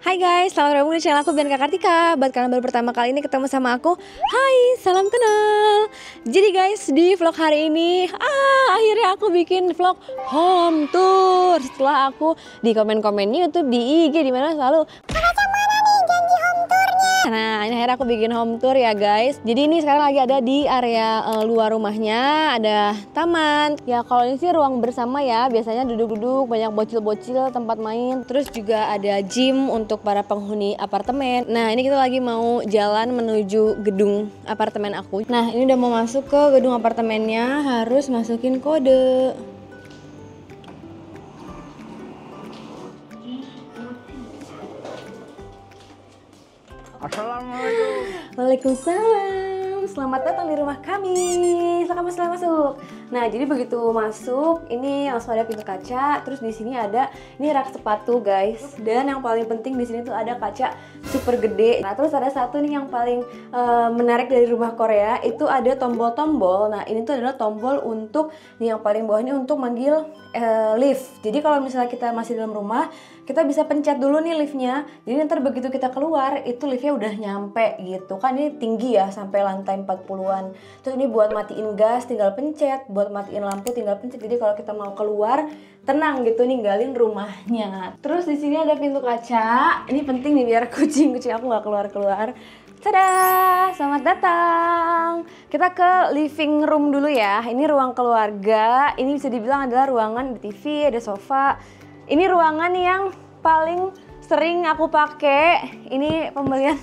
Hai guys, selamat datang di channel aku Bianca Kartika. Buat kalian baru pertama kali ini ketemu sama aku, hai, salam kenal. Jadi guys, di vlog hari ini akhirnya aku bikin vlog home tour. Setelah aku di komen-komen YouTube, di IG, dimana selalu nah, ini akhirnya aku bikin home tour ya guys. Jadi ini sekarang lagi ada di area luar rumahnya, ada taman. Ya kalau ini sih ruang bersama ya, biasanya duduk-duduk, banyak bocil-bocil tempat main. Terus juga ada gym untuk para penghuni apartemen. Nah ini kita lagi mau jalan menuju gedung apartemen aku. Nah ini udah mau masuk ke gedung apartemennya, harus masukin kode. Assalamualaikum. Waalaikumsalam. Selamat datang di rumah kami. Silakan masuk. Nah, jadi begitu masuk, ini langsung ada pintu kaca. Terus di sini ada ini rak sepatu, guys. Dan yang paling penting di sini tuh ada kaca super gede. Nah, terus ada satu nih yang paling menarik dari rumah Korea, itu ada tombol-tombol. Nah, ini tuh adalah tombol untuk nih yang paling bawah ini untuk manggil lift. Jadi kalau misalnya kita masih dalam rumah, kita bisa pencet dulu nih liftnya. Jadi nanti begitu kita keluar, itu liftnya udah nyampe gitu. Kan ini tinggi ya, sampai lantai 40-an. Terus ini buat matiin gas tinggal pencet, buat matiin lampu tinggal pencet. Jadi kalau kita mau keluar, tenang gitu ninggalin rumahnya. Terus di sini ada pintu kaca. Ini penting nih biar kucing-kucing aku nggak keluar-keluar. Tada, selamat datang. Kita ke living room dulu ya. Ini ruang keluarga. Ini bisa dibilang adalah ruangan di TV, ada sofa. Ini ruangan yang paling sering aku pakai. Ini pembelian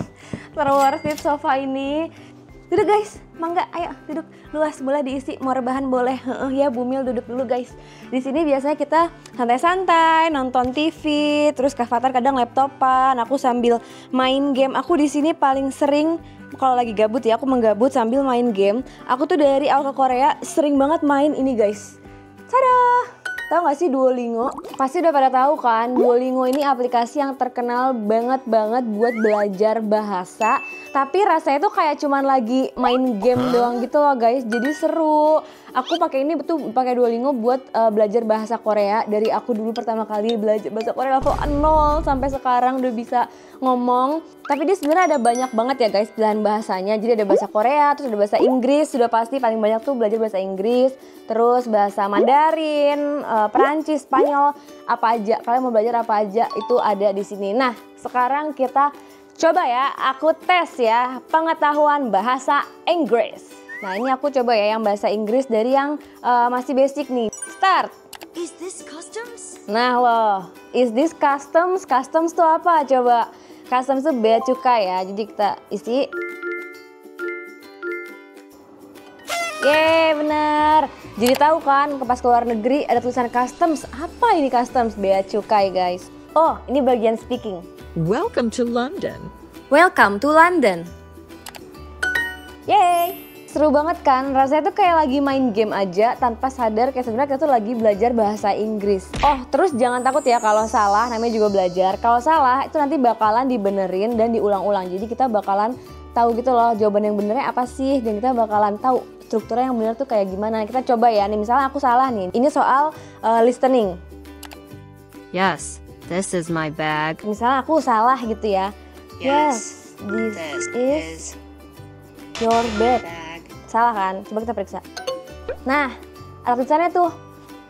terworth it sofa ini. Duduk guys, mangga, ayo duduk. Luas, boleh diisi, mau rebahan boleh. Ya Bumil duduk dulu guys. Di sini biasanya kita santai-santai, nonton TV, terus Kak Fatar kadang laptopan, aku sambil main game. Aku di sini paling sering kalau lagi gabut ya, aku menggabut sambil main game. Aku tuh dari awal ke Korea sering banget main ini guys. Tada! Tahu gak sih Duolingo? Pasti udah pada tahu kan, Duolingo ini aplikasi yang terkenal banget buat belajar bahasa. Tapi rasanya tuh kayak cuman lagi main game doang gitu loh guys. Jadi seru. Aku pakai ini betul pakai Duolingo buat belajar bahasa Korea. Dari aku dulu pertama kali belajar bahasa Korea level 0 sampai sekarang udah bisa ngomong. Tapi dia sebenarnya ada banyak banget ya guys pilihan bahasanya. Jadi ada bahasa Korea, terus ada bahasa Inggris. Sudah pasti paling banyak tuh belajar bahasa Inggris. Terus bahasa Mandarin, Perancis, Spanyol, apa aja. Kalian mau belajar apa aja itu ada di sini. Nah, sekarang kita coba ya, aku tes ya pengetahuan bahasa Inggris. Nah, ini aku coba ya yang bahasa Inggris dari yang masih basic nih. Start. Is this customs? Nah loh, is this customs? Customs tuh apa coba? Customs tuh bea cukai ya. Jadi kita isi. Yeay, bener. Jadi tahu kan pas ke luar negeri ada tulisan customs. Apa ini customs? Bea cukai guys. Oh, ini bagian speaking. Welcome to London. Welcome to London. Yeay. Seru banget kan? Rasanya tuh kayak lagi main game aja tanpa sadar kayak sebenarnya kita tuh lagi belajar bahasa Inggris. Oh, terus jangan takut ya kalau salah, namanya juga belajar. Kalau salah itu nanti bakalan dibenerin dan diulang-ulang. Jadi kita bakalan tahu gitu loh jawaban yang benernya apa sih, dan kita bakalan tahu strukturnya yang bener tuh kayak gimana. Kita coba ya, nih misalnya aku salah nih. Ini soal listening. Yes, this is my bag. Misalnya aku salah gitu ya. Yes, This is your bag. Salah kan? Coba kita periksa. Nah, ada tulisannya tuh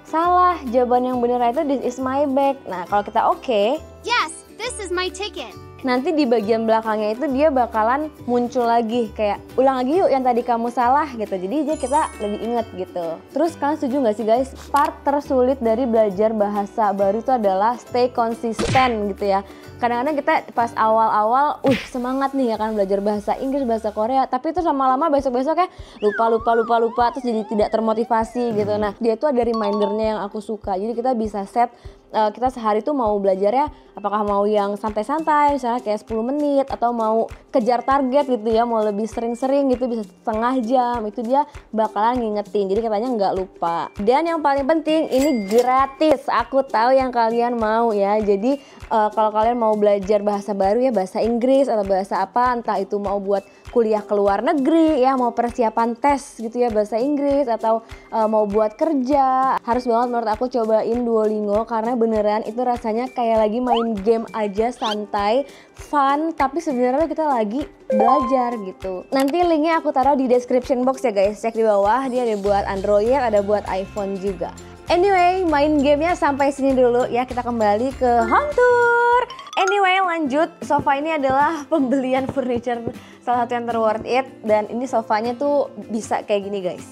salah. Jawaban yang bener itu this is my bag. Nah, kalau kita oke, Yes, this is my ticket. nanti di bagian belakangnya itu dia bakalan muncul lagi kayak ulang lagi yuk yang tadi kamu salah gitu. Jadi kita lebih inget gitu. Terus kalian setuju nggak sih guys? Part tersulit dari belajar bahasa baru itu adalah stay konsisten gitu ya. Kadang-kadang kita pas awal-awal, semangat nih ya kan belajar bahasa Inggris, bahasa Korea. Tapi itu lama-lama besok-besok kayak lupa, terus jadi tidak termotivasi gitu. Nah, dia tuh ada remindernya yang aku suka. Jadi kita bisa set, kita sehari tuh mau belajarnya apakah mau yang santai-santai, misalnya kayak 10 menit. Atau mau kejar target gitu ya, mau lebih sering-sering gitu, bisa setengah jam. Itu dia bakalan ngingetin, jadi katanya nggak lupa. Dan yang paling penting, ini gratis. Aku tahu yang kalian mau ya. Jadi kalau kalian mau belajar bahasa baru ya, bahasa Inggris atau bahasa apa, entah itu mau buat kuliah ke luar negeri ya, mau persiapan tes gitu ya bahasa Inggris, atau mau buat kerja, harus banget menurut aku cobain Duolingo karena beneran itu rasanya kayak lagi main game aja, santai, fun, tapi sebenarnya kita lagi belajar gitu. Nanti linknya aku taruh di description box ya guys, cek di bawah. Dia ada buat Android, ada buat iPhone juga. Anyway, main gamenya sampai sini dulu ya, kita kembali ke home tour. Anyway, lanjut. Sofa ini adalah pembelian furniture salah satu yang terworth it, dan ini sofanya tuh bisa kayak gini guys.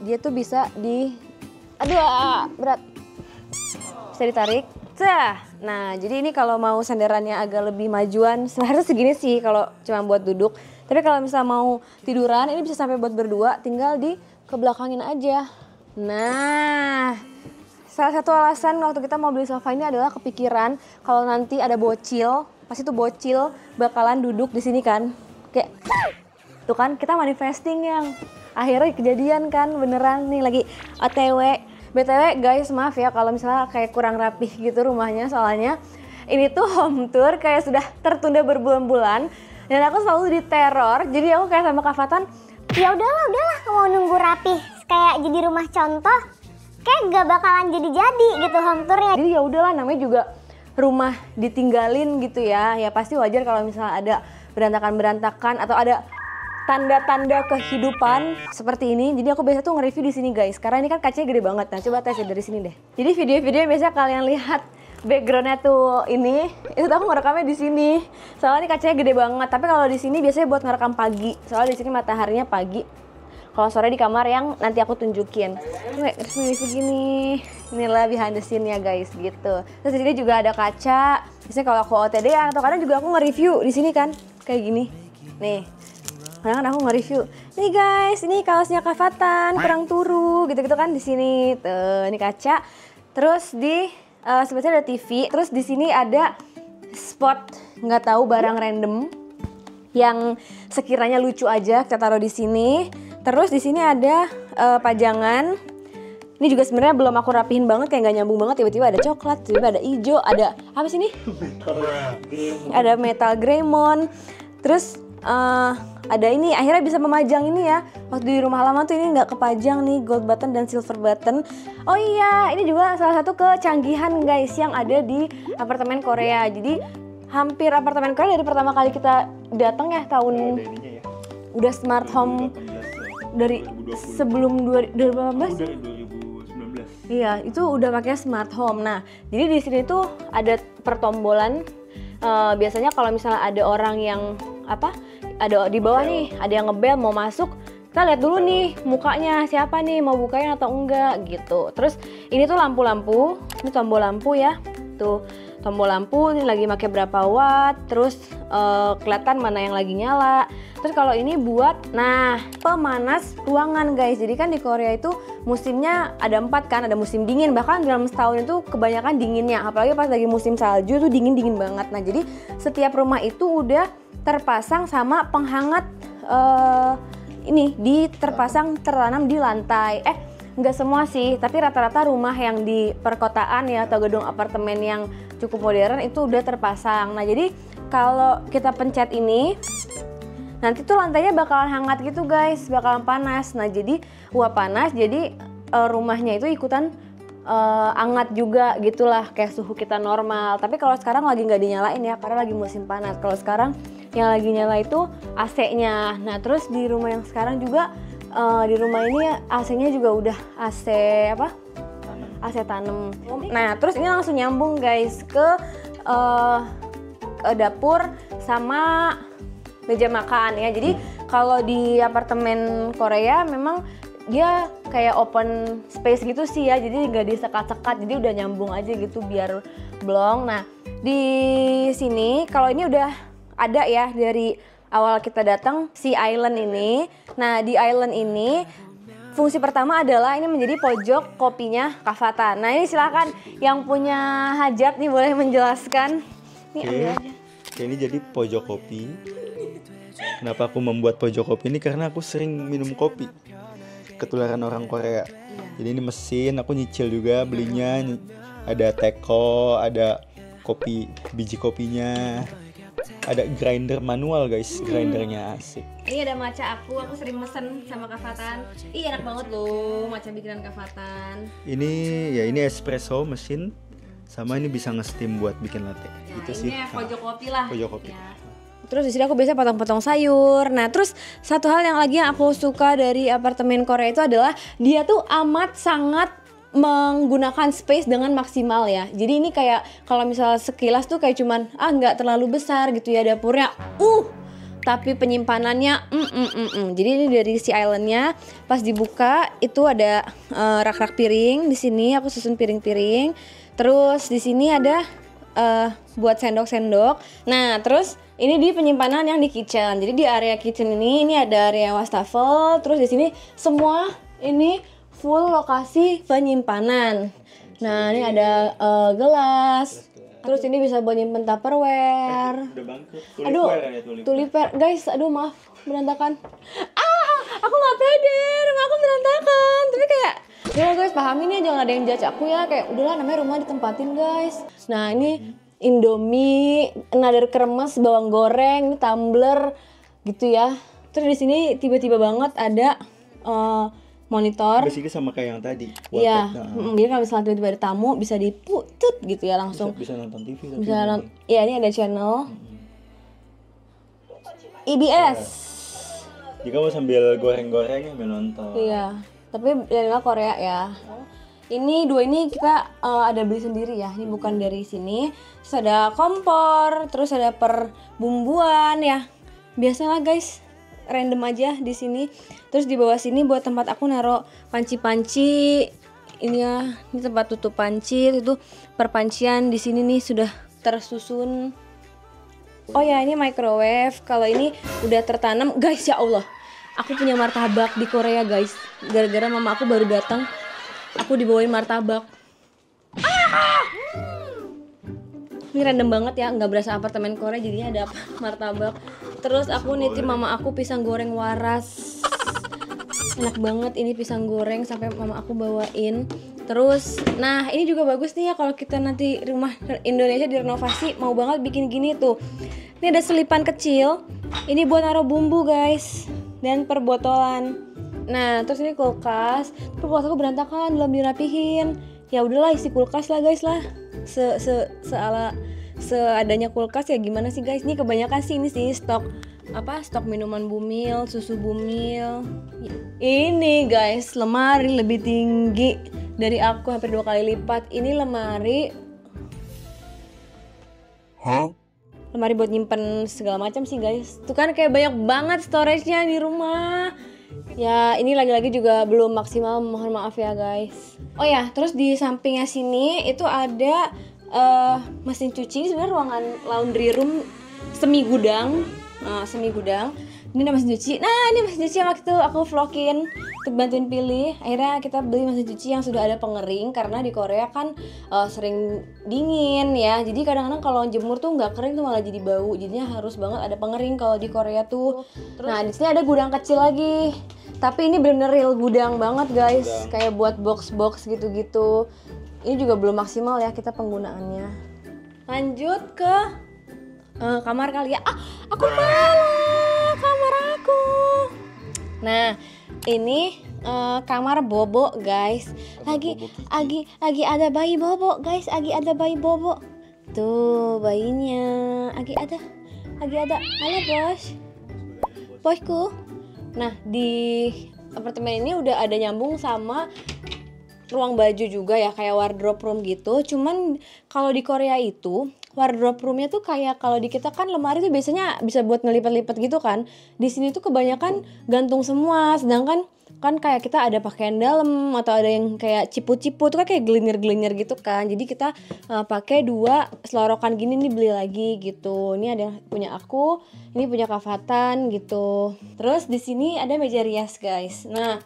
Dia tuh bisa aduh berat, bisa ditarik. Nah, jadi ini kalau mau sandarannya agak lebih majuan, seharusnya segini sih kalau cuma buat duduk. Tapi kalau misalnya mau tiduran, ini bisa sampai buat berdua, tinggal di kebelakangin aja. Nah, salah satu alasan waktu kita mau beli sofa ini adalah kepikiran kalau nanti ada bocil, pasti tuh bocil bakalan duduk di sini kan. Kayak tuh kan, kita manifesting yang akhirnya kejadian kan, beneran nih lagi OTW. BTW guys, maaf ya kalau misalnya kayak kurang rapih gitu rumahnya, soalnya ini tuh home tour kayak sudah tertunda berbulan-bulan dan aku selalu diteror. Jadi aku kayak sama Kak Fatan, ya udahlah mau nunggu rapih kayak jadi rumah contoh, kayak gak bakalan jadi gitu home tournya. Jadi ya udahlah, namanya juga rumah ditinggalin gitu ya. Ya pasti wajar kalau misalnya ada berantakan-berantakan atau ada tanda-tanda kehidupan seperti ini. Jadi aku biasa tuh nge-review di sini guys, karena ini kan kacanya gede banget. Nah coba tes dari sini deh. Jadi video-video yang biasa kalian lihat backgroundnya tuh ini, itu tuh aku ngerekamnya di sini. Soalnya ini kacanya gede banget. Tapi kalau di sini biasanya buat ngerekam pagi. Soalnya di sini mataharinya pagi. Kalau sore di kamar yang nanti aku tunjukin. Nih segini. Inilah behind the scene ya guys gitu. Terus di sini juga ada kaca. Biasanya kalau aku OTD atau kadang juga aku nge-review di sini kan kayak gini. Nih. Kadang aku nge-review. Nih guys, ini kaosnya Kak Fatan kurang turu gitu-gitu kan di sini. Tuh, ini kaca. Terus di sebetulnya ada TV. Terus di sini ada spot nggak tahu barang random yang sekiranya lucu aja kita taruh di sini. Terus di sini ada pajangan. Ini juga sebenarnya belum aku rapihin banget, kayak nggak nyambung banget. Tiba-tiba ada coklat, tiba-tiba ada hijau, ada apa sih ini? Ada metal Greymon. Terus ada ini, akhirnya bisa memajang ini ya. Waktu di rumah lama tuh ini nggak kepajang nih, gold button dan silver button. Oh iya, ini juga salah satu kecanggihan guys yang ada di apartemen Korea. Jadi hampir apartemen Korea dari pertama kali kita datang ya tahun udah smart home dari sebelum 2018. Dari 2019. Iya, itu udah pakai smart home. Nah, jadi di sini tuh ada pertombolan. Biasanya kalau misalnya ada orang yang ada di bawah nih, ada yang ngebel mau masuk, kita lihat dulu nih mukanya siapa nih, mau bukain atau enggak gitu. Terus ini tuh lampu-lampu, ini tombol lampu ya, tuh tombol lampu ini lagi pakai berapa watt, terus kelihatan mana yang lagi nyala. Terus kalau ini buat pemanas ruangan guys. Jadi kan di Korea itu musimnya ada 4 kan, ada musim dingin, bahkan dalam setahun itu kebanyakan dinginnya, apalagi pas lagi musim salju tuh dingin banget. Nah jadi setiap rumah itu udah terpasang sama penghangat tertanam di lantai. Nggak semua sih, tapi rata-rata rumah yang di perkotaan ya atau gedung apartemen yang cukup modern itu udah terpasang. Nah jadi kalau kita pencet ini, nanti tuh lantainya bakalan hangat gitu guys, bakalan panas. Nah jadi uap panas, jadi rumahnya itu ikutan hangat juga gitulah, kayak suhu kita normal. Tapi kalau sekarang lagi nggak dinyalain ya, karena lagi musim panas. Kalau sekarang yang lagi nyala itu AC-nya. Nah terus di rumah yang sekarang juga di rumah ini AC-nya juga udah AC AC tanam. Nah terus ini langsung nyambung guys ke dapur sama meja makan ya. Jadi kalau di apartemen Korea memang dia kayak open space gitu sih ya, jadi nggak disekat-sekat, jadi udah nyambung aja gitu biar blong. Nah di sini kalau ini udah ada ya dari awal kita datang si island ini. Nah di island ini fungsi pertama adalah ini menjadi pojok kopinya Kak Fatan. Nah ini silakan yang punya hajat nih boleh menjelaskan. Nih ambil aja. Ini jadi pojok kopi. Kenapa aku membuat pojok kopi ini? Karena aku sering minum kopi, ketularan orang Korea. Jadi ini mesin, aku nyicil juga belinya. Ada teko, ada kopi, biji kopinya. Ada grinder manual guys, grindernya asik. Ini ada matcha aku sering mesen sama Kak Fatan. Ih enak banget loh matcha bikinan Kak Fatan. Ini espresso mesin Sama ini bisa nge-steam buat bikin latte. Itu sih. Ini pojok kopi lah. Pojok kopi. Ya. Terus di sini aku biasa potong-potong sayur. Nah, terus satu hal yang lagi yang aku suka dari apartemen Korea itu adalah dia tuh amat sangat menggunakan space dengan maksimal ya. Jadi ini kayak kalau misalnya sekilas tuh kayak cuman nggak terlalu besar gitu ya dapurnya. Tapi penyimpanannya Jadi ini dari si islandnya pas dibuka itu ada rak-rak piring di sini. Aku susun piring-piring. Terus di sini ada buat sendok-sendok. Nah, terus ini di penyimpanan yang di kitchen. Jadi di area kitchen ini ada area wastafel. Terus di sini semua ini full lokasi penyimpanan. Nah, ini ada gelas. Terus ini bisa buat nyimpen Tupperware. Udah bangkrut. Aduh, tulipware. Guys, aduh maaf, berantakan. Aku nggak pede, rumah aku berantakan. Tapi kayak, ya guys, pahamin ya, jangan ada yang judge aku ya. Kayak udahlah namanya rumah ditempatin guys. Nah, ini Indomie, another kremes, bawang goreng, ini tumbler gitu ya. Terus di sini tiba-tiba banget ada monitor. Basically sama kayak yang tadi. Iya. Jadi kalau misalnya tiba-tiba ada tamu bisa diputut gitu ya langsung. Bisa nonton TV. Bisa nonton. Iya, ini ada channel IBS. Jika mau sambil goreng-goreng sambil nonton. Iya. Tapi dari Korea ya. Ini dua ini kita ada beli sendiri ya. Ini bukan dari sini. Terus ada kompor, terus ada perbumbuan ya. Biasalah guys. Random aja di sini. Terus di bawah sini buat tempat aku naruh panci-panci. Ini ya, ini tempat tutup panci. Itu perpancian di sini nih sudah tersusun. Oh ya, ini microwave. Kalau ini udah tertanam, guys, ya Allah. Aku punya martabak di Korea, guys. Gara-gara mama aku baru datang, aku dibawain martabak. Ini random banget ya, nggak berasa apartemen Korea jadinya ada martabak. Terus aku nitip mama aku pisang goreng waras. Enak banget ini pisang goreng sampai mama aku bawain. Terus, nah ini juga bagus nih ya kalau kita nanti rumah Indonesia direnovasi, mau banget bikin gini tuh. Ini ada selipan kecil. Ini buat naruh bumbu guys dan perbotolan. Nah terus ini kulkas. Tapi kulkas aku berantakan, belum dirapihin. Ya udahlah isi kulkas lah guys lah. Seadanya kulkas ya gimana sih guys. Ini kebanyakan sih ini sih stok minuman Bumil, susu Bumil. Ini guys lemari lebih tinggi dari aku hampir 2 kali lipat. Ini lemari lemari buat nyimpen segala macam sih guys. Tuh kan kayak banyak banget storage-nya di rumah. Ya ini lagi-lagi juga belum maksimal, mohon maaf ya guys. Oh ya, terus di sampingnya sini itu ada mesin cuci. Sebenarnya ruangan laundry room semi gudang. Ini ada mesin cuci. Nah ini mesin cuci yang waktu itu aku vlogin untuk bantuin pilih. Akhirnya kita beli mesin cuci yang sudah ada pengering. Karena di Korea kan sering dingin ya. Jadi kadang-kadang kalau jemur tuh nggak kering tuh malah jadi bau. Jadinya harus banget ada pengering kalau di Korea tuh. Nah di sini ada gudang kecil lagi. Tapi ini bener-bener real gudang banget guys. Kayak buat box-box gitu-gitu. Ini juga belum maksimal ya kita penggunaannya. Lanjut ke kamar kali ya. Aku salah, kamar aku. Nah, ini kamar Bobo guys. Lagi ada bayi Bobo guys. Lagi ada bayi Bobo. Tuh bayinya. Lagi ada. Halo bosku. Nah di apartemen ini udah ada nyambung sama ruang baju juga ya, kayak wardrobe room gitu. Cuman kalau di Korea itu wardrobe roomnya tuh kayak kalau di kita kan lemari tuh biasanya bisa buat ngelipat-lipat gitu kan. Di sini tuh kebanyakan gantung semua. Sedangkan kan kayak kita ada pakaian dalam atau ada yang kayak ciput-ciput tuh kan kayak gelinir-gelinir gitu kan. Jadi kita pakai 2 selorokan gini nih beli lagi gitu. Ini ada yang punya aku, ini punya Kak Fatan gitu. Terus di sini ada meja rias guys. Nah,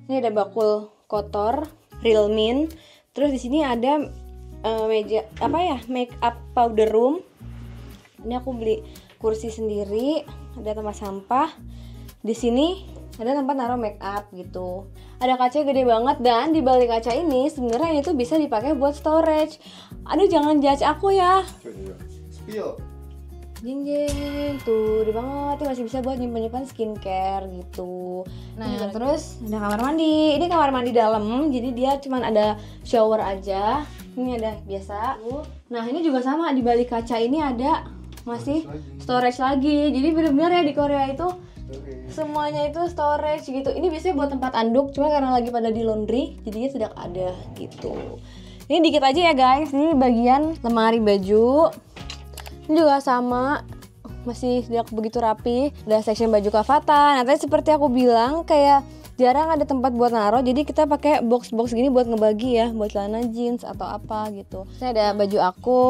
ini ada bakul kotor Real Mint. Terus di sini ada meja make up powder room. Ini aku beli kursi sendiri, ada tempat sampah. Di sini ada tempat naruh make up gitu. Ada kaca gede banget dan di balik kaca ini sebenarnya itu bisa dipakai buat storage. Aduh jangan judge aku ya. Spill. Jeng tuh di banget, masih bisa buat nyimpan skincare gitu. Nah terus ada kamar mandi. Ini kamar mandi dalam, jadi dia cuman ada shower aja. Ini ada biasa. Nah ini juga sama, di balik kaca ini ada masih storage lagi. Jadi bener-bener ya di Korea itu semuanya itu storage gitu. Ini biasanya buat tempat anduk, cuma karena lagi pada di laundry jadinya tidak ada gitu. Ini dikit aja ya guys. Ini bagian lemari baju. Ini juga sama, masih tidak begitu rapi. Ada section baju kafatan. Nah tadi seperti aku bilang kayak jarang ada tempat buat naruh, jadi kita pakai box-box gini buat ngebagi ya, buat celana jeans atau apa gitu. Ini ada baju aku,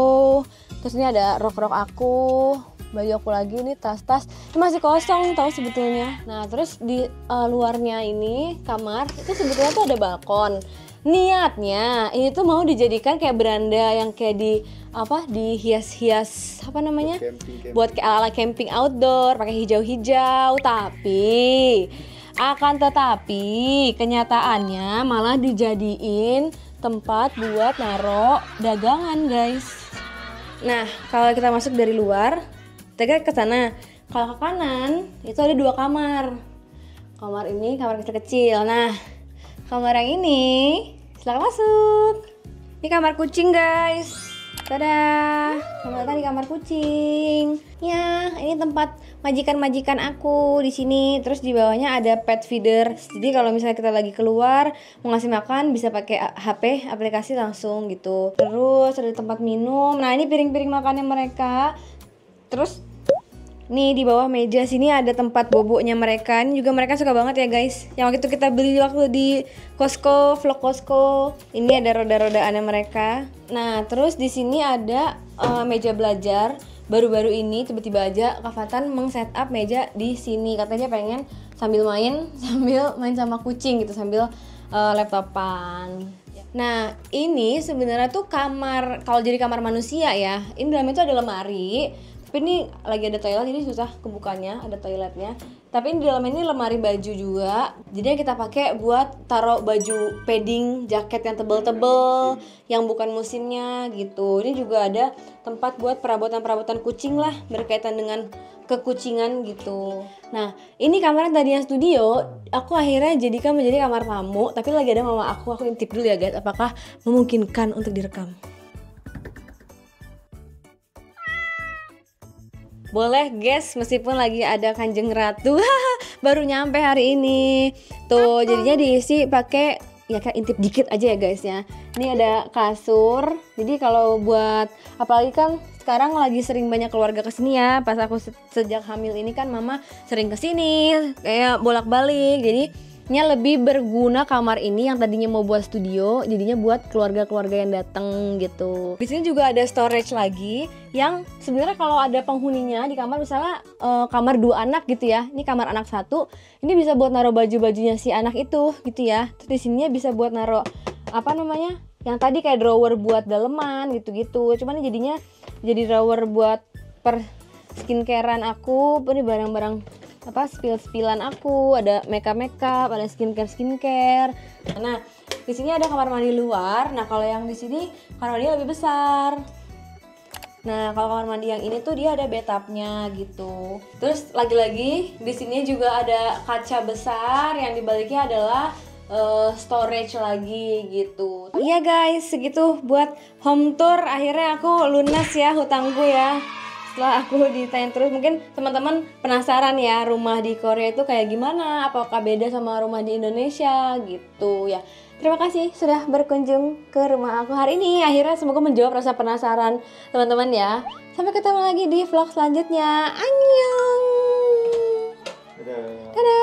terus ini ada rok-rok aku, baju aku lagi, ini tas-tas. Ini masih kosong tahu sebetulnya. Nah terus di luarnya ini kamar itu sebetulnya tuh ada balkon. Niatnya ini tuh mau dijadikan kayak beranda yang kayak di apa, di hias-hias apa namanya, buat kayak ala camping outdoor, pakai hijau-hijau. Akan tetapi kenyataannya malah dijadiin tempat buat naro dagangan guys. Nah kalau kita masuk dari luar, kita ke sana. Kalau ke kanan itu ada 2 kamar. Kamar ini kamar kecil-kecil. Nah kamar yang ini silakan masuk. Ini kamar kucing guys. Dadah, selamat datang di kamar kucing. Ya, ini tempat majikan-majikan aku di sini. Terus di bawahnya ada pet feeder. Jadi kalau misalnya kita lagi keluar mau ngasih makan bisa pakai HP aplikasi langsung gitu. Terus ada tempat minum. Nah, ini piring-piring makannya mereka. Terus nih di bawah meja sini ada tempat boboknya mereka. Ini juga mereka suka banget ya guys. Yang waktu itu kita beli waktu di Costco, vlog Costco. Ini ada roda-rodaannya mereka. Nah, terus di sini ada meja belajar. Baru-baru ini tiba-tiba aja Kak Fatan meng-setup meja di sini. Katanya pengen sambil main sama kucing gitu, sambil laptopan. Nah, ini sebenarnya tuh kamar, kalau jadi kamar manusia ya. Ini dalamnya tuh ada lemari. Tapi ini lagi ada toilet, jadi susah kebukanya, ada toiletnya. Tapi ini di dalam ini lemari baju juga. Jadi kita pakai buat taruh baju padding, jaket yang tebel-tebel, yang bukan musimnya gitu. Ini juga ada tempat buat perabotan-perabotan kucing lah, berkaitan dengan kekucingan gitu. Nah, ini kamar yang tadinya studio, aku akhirnya jadikan menjadi kamar tamu. Tapi lagi ada mama aku intip dulu ya guys, apakah memungkinkan untuk direkam. Boleh guys, meskipun lagi ada Kanjeng Ratu baru nyampe hari ini. Tuh, jadinya diisi pakai ya kayak intip dikit aja ya guys ya. Ini ada kasur. Jadi kalau buat apalagi kan sekarang lagi sering banyak keluarga kesini ya. Pas aku sejak hamil ini kan mama sering kesini kayak bolak-balik. Jadi nya lebih berguna kamar ini yang tadinya mau buat studio, jadinya buat keluarga-keluarga yang datang gitu. Di sini juga ada storage lagi yang sebenarnya kalau ada penghuninya di kamar, misalnya kamar 2 anak gitu ya, ini kamar anak 1, ini bisa buat naruh baju-bajunya si anak itu gitu ya. Terus di sininya bisa buat naruh apa namanya, yang tadi kayak drawer buat daleman gitu-gitu. Cuman ini jadinya jadi drawer buat per skincarean aku, ini barang-barang apa spill-spillan aku, ada makeup, ada skincare. Nah, di sini ada kamar mandi luar. Nah, kalau yang di sini kamar mandi lebih besar. Nah, kalau kamar mandi yang ini tuh dia ada bathtubnya gitu. Terus lagi-lagi di sini juga ada kaca besar yang dibaliknya adalah storage lagi gitu. Iya guys, segitu buat home tour. Akhirnya aku lunas ya hutangku ya. Setelah aku ditanya terus, mungkin teman-teman penasaran ya rumah di Korea itu kayak gimana, apakah beda sama rumah di Indonesia gitu ya. Terima kasih sudah berkunjung ke rumah aku hari ini. Akhirnya semoga menjawab rasa penasaran teman-teman ya. Sampai ketemu lagi di vlog selanjutnya. Annyeong. Dadah.